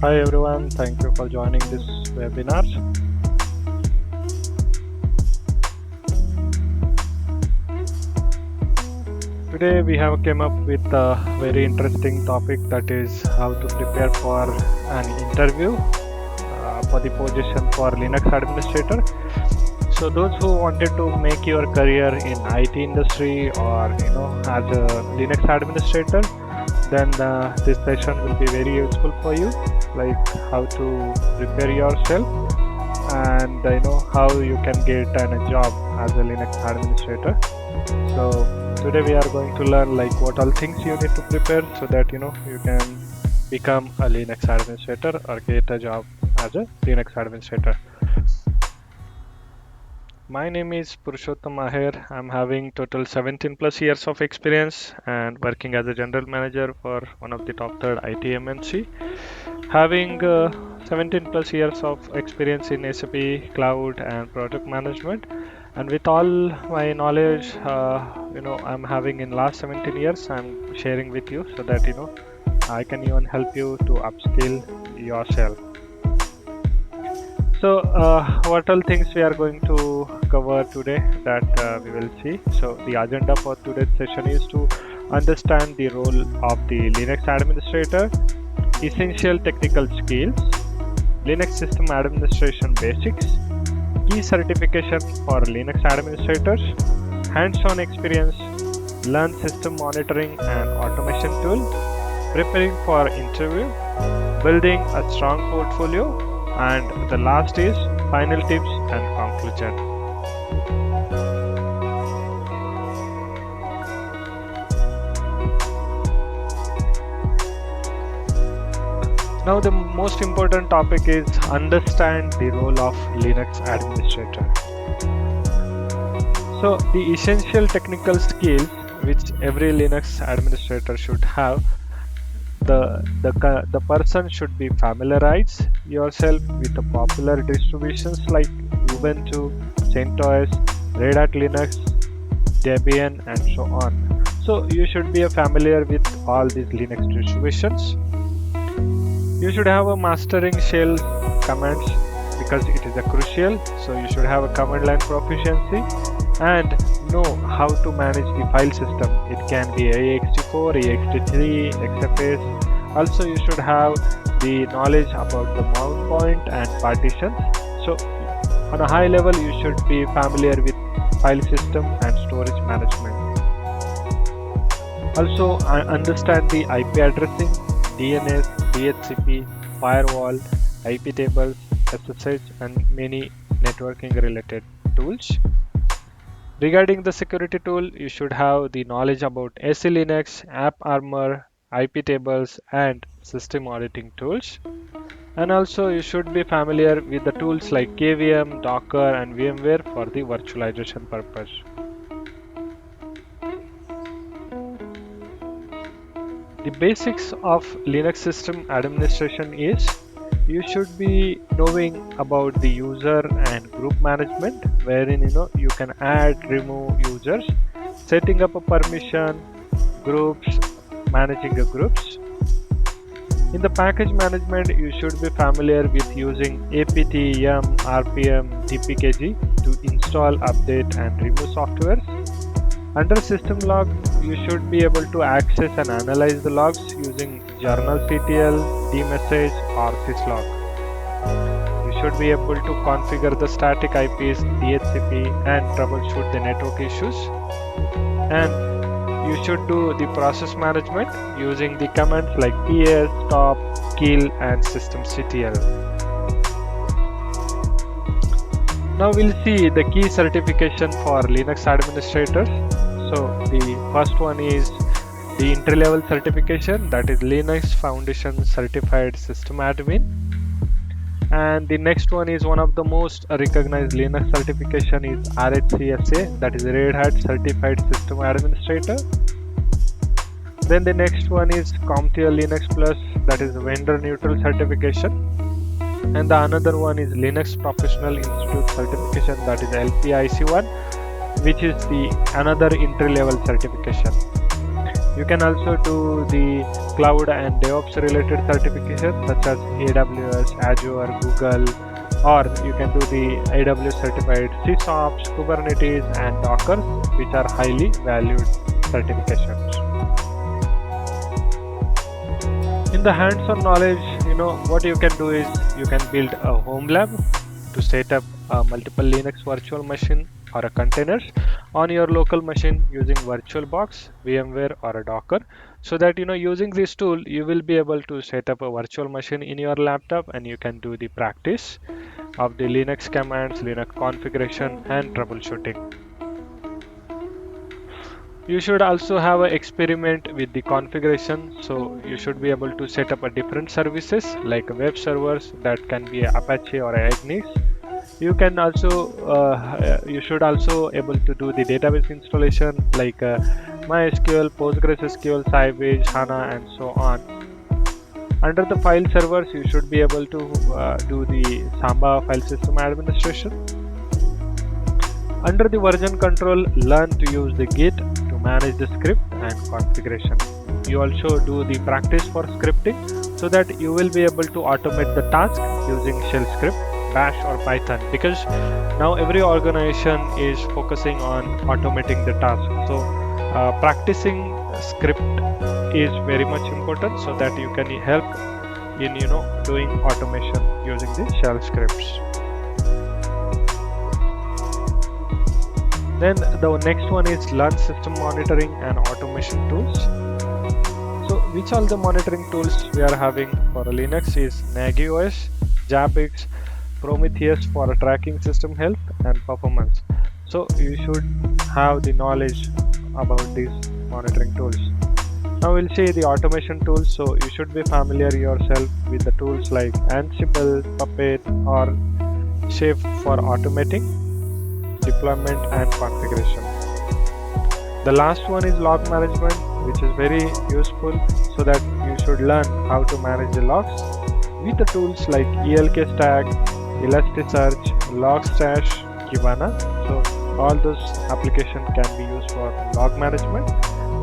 Hi everyone, thank you for joining this webinar. Today we have came up with a very interesting topic, that is how to prepare for an interview for the position for Linux administrator. So those who wanted to make your career in IT industry or as a Linux administrator, then this session will be very useful for you, like how to prepare yourself and how you can get a job as a Linux administrator. So today we are going to learn like what all things you need to prepare so that you can become a Linux administrator or get a job as a Linux administrator. My name is Purushottam Maher. I'm having total 17 plus years of experience and working as a general manager for one of the top third IT MNC. Having 17 plus years of experience in SAP, cloud and project management. And with all my knowledge, I'm having in last 17 years, I'm sharing with you so that, I can even help you to upskill yourself. So what all things we are going to cover today that we will see. So the agenda for today's session is to understand the role of the Linux administrator, essential technical skills, Linux system administration basics, key certification for Linux administrators, hands-on experience, learn system monitoring and automation tool, preparing for interview, building a strong portfolio, and the last is final tips and conclusion. Now the most important topic is understand the role of Linux administrator. So the essential technical skills which every Linux administrator should have, the person should be familiarize yourself with the popular distributions like Ubuntu, CentOS, Red Hat Linux, Debian and so on. So you should be familiar with all these Linux distributions. You should have a mastering shell commands because it is a crucial. So you should have a command line proficiency and know how to manage the file system. It can be ext4, ext3, XFS. Also you should have the knowledge about the mount point and partitions. So on a high level you should be familiar with file system and storage management. Also understand the IP addressing, DNS, DHCP, firewall, IP tables, SSH and many networking related tools. Regarding the security tool, you should have the knowledge about SE Linux, AppArmor, IP tables and system auditing tools. And also you should be familiar with the tools like KVM, Docker and VMware for the virtualization purpose. The basics of Linux system administration is you should be knowing about the user and group management, wherein you can add, remove users, setting up a permission, groups, managing the groups. In the package management, you should be familiar with using apt, yum, rpm, dpkg to install, update and remove softwares. Under system log, you should be able to access and analyze the logs using journalctl, dmessage or syslog. You should be able to configure the static IPs, DHCP and troubleshoot the network issues. And you should do the process management using the commands like ps, stop, kill and systemctl. Now we'll see the key certification for Linux administrators. So the first one is the entry-level certification, that is Linux Foundation Certified System Admin. And the next one is one of the most recognized Linux certification is RHCSA, that is Red Hat Certified System Administrator. Then the next one is CompTIA Linux Plus, that is vendor neutral certification. And the another one is Linux Professional Institute certification, that is LPIC1, which is the another entry level certification. You can also do the cloud and DevOps related certifications such as AWS, Azure, Google, or you can do the AWS certified sysops, Kubernetes, and Docker, which are highly valued certifications. In the hands-on knowledge, what you can do is you can build a home lab to set up multiple Linux virtual machine or a containers on your local machine using VirtualBox, VMware, or a Docker, so that using this tool you will be able to set up a virtual machine in your laptop, and you can do the practice of the Linux commands, Linux configuration, and troubleshooting. You should also have an experiment with the configuration, so you should be able to set up a different services like web servers that can be Apache or Ignis. You should also able to do the database installation like MySQL, PostgreSQL, Sybase, HANA, and so on. Under the file servers, you should be able to do the Samba file system administration. Under the version control, learn to use the Git to manage the script and configuration. You also do the practice for scripting so that you will be able to automate the task using shell script, Bash or Python, because now every organization is focusing on automating the task. So practicing script is very much important so that you can help in doing automation using the shell scripts. Then the next one is learn system monitoring and automation tools. So which all the monitoring tools we are having for Linux is NagiOS, Zabbix, Prometheus for tracking system health and performance. So you should have the knowledge about these monitoring tools. Now we'll see the automation tools. So you should be familiar yourself with the tools like Ansible, Puppet, or Chef for automating deployment and configuration. The last one is log management, which is very useful so that you should learn how to manage the logs with the tools like ELK Stack, Elasticsearch, Logstash, Kibana. So all those applications can be used for log management.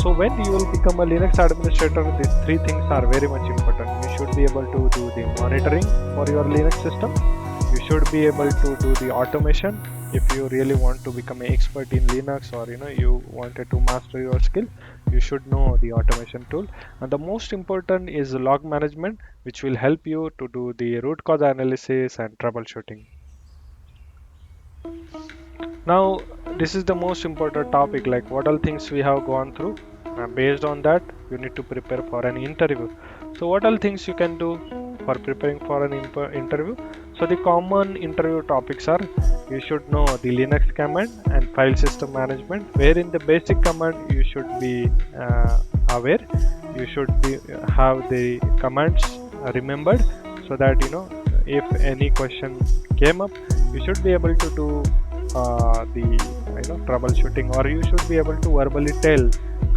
So when you will become a Linux administrator, these three things are very much important. You should be able to do the monitoring for your Linux system. You should be able to do the automation if you really want to become an expert in Linux, or you wanted to master your skill. You should know the automation tool, and the most important is the log management, which will help you to do the root cause analysis and troubleshooting. Now this is the most important topic, like what all things we have gone through. Based on that, you need to prepare for an interview. So what all things you can do for preparing for an interview? So the common interview topics are: you should know the Linux command and file system management, wherein the basic command you should be aware. You should have the commands remembered so that if any question came up, you should be able to do the troubleshooting, or you should be able to verbally tell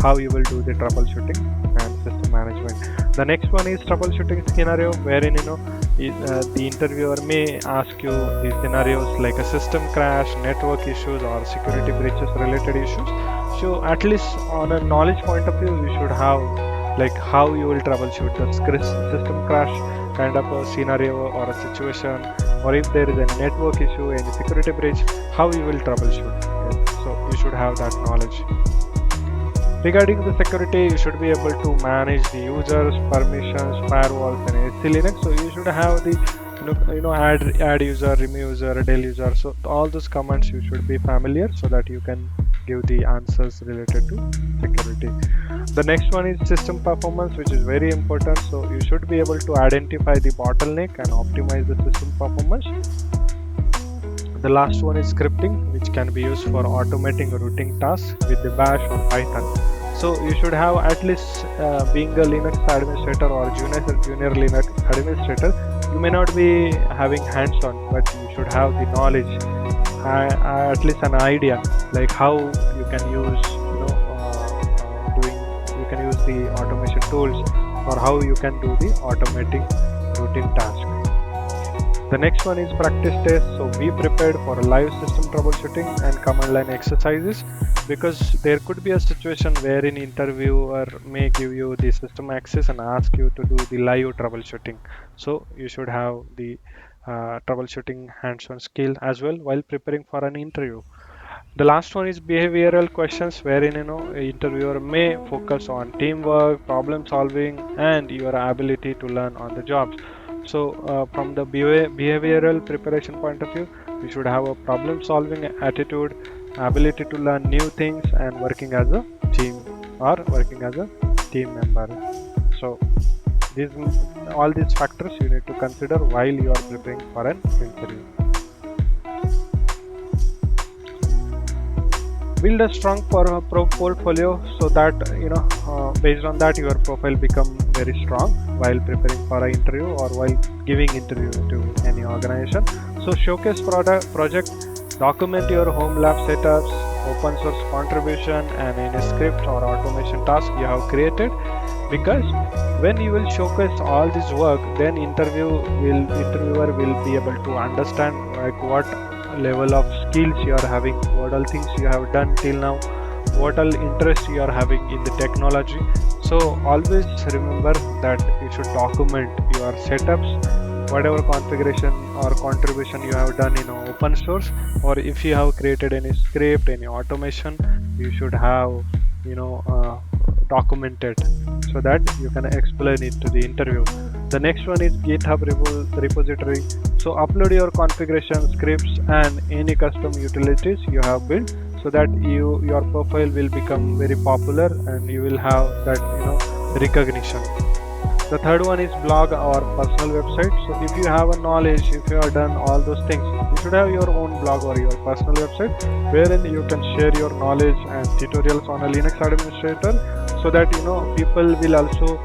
how you will do the troubleshooting and system management. The next one is troubleshooting scenario, wherein the interviewer may ask you the scenarios like a system crash, network issues, or security breaches related issues. So at least on a knowledge point of view, you should have like how you will troubleshoot the system crash kind of a scenario or a situation, or if there is a network issue, any security breach, how you will troubleshoot. Okay. So you should have that knowledge. Regarding the security, you should be able to manage the users, permissions, firewalls, and AC Linux. So you should have the add user, remove user, del user. So all those commands you should be familiar so that you can give the answers related to security. The next one is system performance, which is very important. So you should be able to identify the bottleneck and optimize the system performance. The last one is scripting, which can be used for automating routing tasks with the Bash or Python. So you should have at least being a Linux administrator or junior Linux administrator, you may not be having hands-on, but you should have the knowledge, at least an idea, like how you can use the automation tools, or how you can do the automating routing task. The next one is practice test. So be prepared for a live system troubleshooting and command line exercises, because there could be a situation wherein interviewer may give you the system access and ask you to do the live troubleshooting. So you should have the troubleshooting hands-on skill as well while preparing for an interview. The last one is behavioral questions, wherein interviewer may focus on teamwork, problem solving, and your ability to learn on the job. So, from the behavioral preparation point of view, you should have a problem solving attitude, ability to learn new things, and working as a team or working as a team member. So, these all these factors you need to consider while you are preparing for an interview. Build a strong portfolio, so that based on that your profile become very strong while preparing for an interview or while giving interview to any organization. So showcase project, document your home lab setups, open source contribution, and any script or automation task you have created, because when you will showcase all this work, then interviewer will be able to understand like what level of skills you are having, what all things you have done till now, what all interest you are having in the technology. So always remember that you should document your setups, whatever configuration or contribution you have done in open source, or if you have created any script, any automation, you should have documented, so that you can explain it to the interview. The next one is GitHub repository. So upload your configuration scripts and any custom utilities you have built, so that your profile will become very popular and you will have that recognition. The third one is blog or personal website. So if you have a knowledge, if you have done all those things, you should have your own blog or your personal website, wherein you can share your knowledge and tutorials on a Linux administrator, so that people will also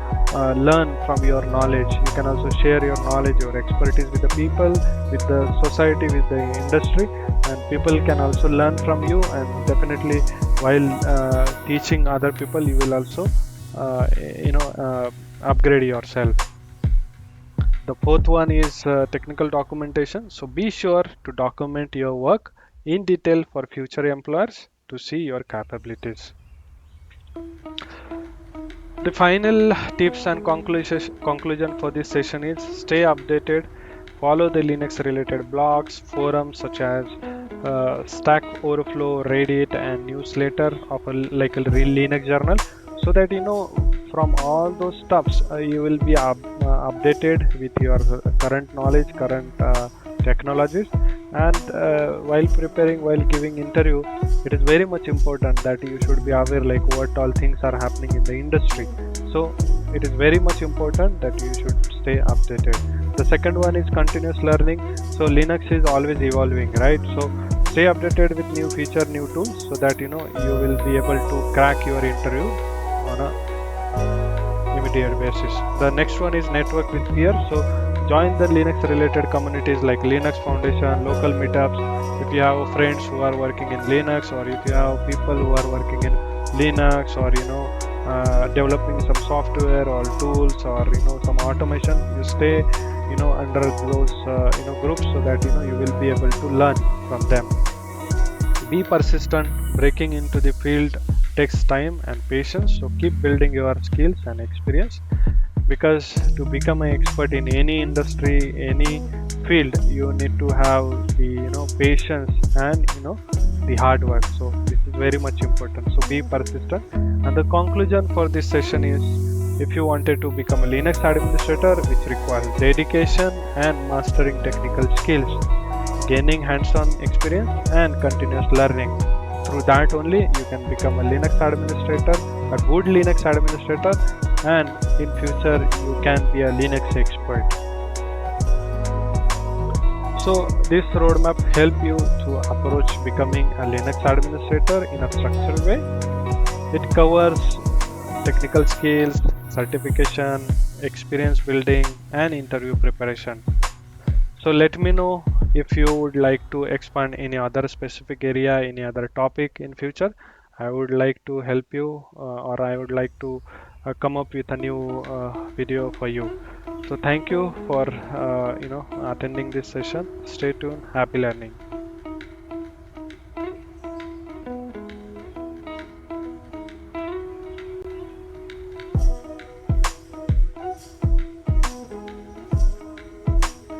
learn from your knowledge. You can also share your knowledge, your expertise with the people, with the society, with the industry, and people can also learn from you. And definitely while teaching other people, you will also upgrade yourself. The fourth one is technical documentation. So be sure to document your work in detail for future employers to see your capabilities. The final tips and conclusion for this session is stay updated, follow the Linux related blogs, forums such as Stack Overflow, Reddit, and newsletter of like a real Linux journal, so that from all those stuffs you will be updated with your current knowledge, current technologies. And while giving interview, it is very much important that you should be aware like what all things are happening in the industry. So it is very much important that you should stay updated. The second one is continuous learning. So Linux is always evolving, right? So stay updated with new feature, new tools, so that you will be able to crack your interview on a immediate basis. The next one is network with peers. So join the Linux related communities like Linux Foundation, local meetups. If you have friends who are working in Linux, or if you have people who are working in Linux, or developing some software or tools, or some automation, you stay under those groups, so that you will be able to learn from them. Be persistent. Breaking into the field takes time and patience, so keep building your skills and experience, because to become an expert in any industry, any field, you need to have the patience and the hard work. So this is very much important, so be persistent. And the conclusion for this session is, if you wanted to become a Linux administrator, which requires dedication and mastering technical skills, gaining hands-on experience and continuous learning, through that only you can become a Linux administrator, a good Linux administrator, and in future you can be a Linux expert. So this roadmap help you to approach becoming a Linux administrator in a structured way. It covers technical skills, certification, experience building, and interview preparation. So let me know if you would like to expand any other specific area, any other topic in future. I would like to help you, or I would like to come up with a new video for you. So thank you for attending this session. Stay tuned. Happy learning.